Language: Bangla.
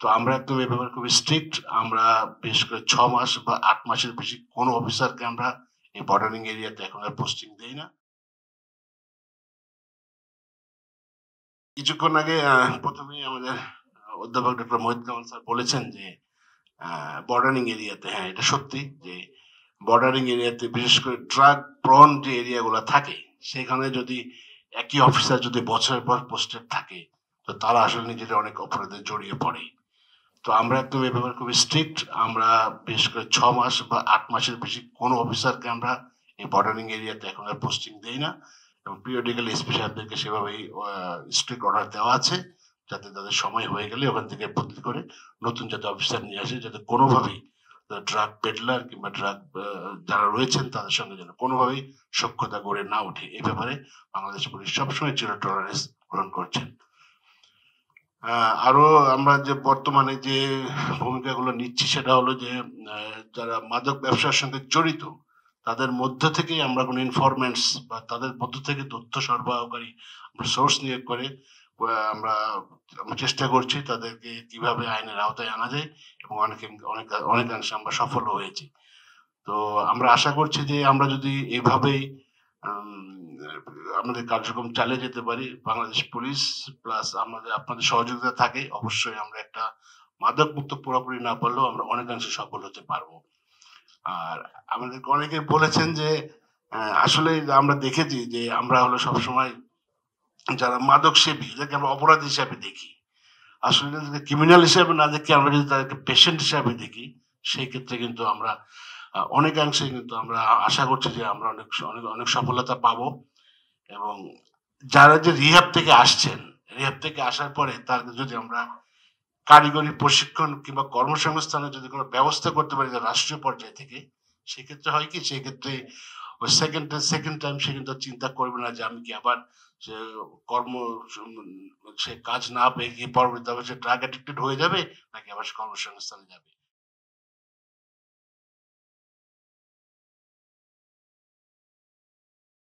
তো আমরা একদম এ ব্যাপারে খুবই স্ট্রিক্ট। আমরা বিশেষ করে ৬ মাস বা ৮ মাসের বেশি কোনো অফিসারকে আমরা এই বর্ডারিং এরিয়াতে এখন আর পোস্টিং দেই না। কিছুক্ষণ আগে ১ম এই আমাদের অধ্যাপক ডক্টর মহিউদ্দিন কামাল স্যার বলেছেন যে বর্ডারিং এরিয়াতে, হ্যাঁ, এটা সত্যি যে বর্ডারিং এরিয়াতে বিশেষ করে ড্রাগ প্রন যে এরিয়াগুলো থাকে, সেখানে যদি একই অফিসার যদি বছরের পর পোস্টেড থাকে, তো তারা আসলে নিজেরা অনেক অপরাধে জড়িয়ে পড়ে। তো আমরা একদম এ ব্যাপারে খুবই স্ট্রিক্ট। আমরা বিশেষ করে ৬ মাস বা ৮ মাসের বেশি কোনো অফিসারকে আমরা এই বর্ডারিং এরিয়াতে এখন আর পোস্টিং দেই না, এবং পিরিয়ডিক্যালি এসপি সাহেবদেরকে সেভাবেই স্ট্রিক্ট অর্ডার দেওয়া আছে, যাতে তাদের সময় হয়ে গেলে ওখান থেকে বদলি করে নতুন যাতে অফিসার নিয়ে আসে, যাতে কোনোভাবেই ড্রাগ পেডলার কিংবা ড্রাগ যারা রয়েছেন তাদের সঙ্গে যেন কোনোভাবেই সখ্যতা গড়ে না ওঠে। এই ব্যাপারে বাংলাদেশ পুলিশ সবসময় জিরো টলারেন্স গ্রহণ করছেন। আরো আমরা যে বর্তমানে যে ভূমিকাগুলো নিচ্ছি সেটা হলো যে যারা মাদক ব্যবসার সঙ্গে জড়িত তাদের মধ্য থেকেই আমরা কোনো ইনফরমেন্টস বা তাদের মধ্য থেকে তথ্য সরবরাহকারী আমরা সোর্স নিয়োগ করে আমরা চেষ্টা করছি তাদেরকে কিভাবে আইনের আওতায় আনা যায়, এবং অনেকাংশে আমরা সফল হয়েছি। তো আমরা আশা করছি যে আমরা যদি এভাবেই আমাদের কার্যক্রম চালিয়ে যেতে পারি, বাংলাদেশ পুলিশ প্লাস আমাদের আপনাদের সহযোগিতা থাকে, অবশ্যই আমরা একটা মাদক মুক্ত পুরোপুরি না পারলেও আমরা অনেকাংশে সফল হতে পারবো। আর আমাদেরকে অনেকে বলেছেন যে আসলে আমরা দেখেছি যে আমরা হলো সবসময় যারা মাদক সেবী এদেরকে আমরা অপরাধ হিসাবে দেখি। আসলে ক্রিমিনাল হিসাবে না দেখে আমরা যদি তাদেরকে পেশেন্ট হিসাবে দেখি, সেই ক্ষেত্রে কিন্তু আমরা অনেকাংশে কিন্তু আমরা আশা করছি যে আমরা অনেক অনেক অনেক সফলতা পাবো। এবং যারা যে রিহ্যাব থেকে আসছেন, রিহ্যাব থেকে আসার পরে তার যদি আমরা কারিগরি প্রশিক্ষণ কিংবা কর্মসংস্থানের যদি কোনো ব্যবস্থা করতে পারি রাষ্ট্রীয় পর্যায় থেকে, সেক্ষেত্রে হয় কি, সেক্ষেত্রে ওই সেকেন্ড টাইম সে কিন্তু চিন্তা করবে না যে আমি কি আবার সে কর্ম সে কাজ না পেয়ে গিয়ে পরবর্তীতে আবার সে ড্রাগ অ্যাডিক্টেড হয়ে যাবে, নাকি আবার কর্মসংস্থানে যাবে।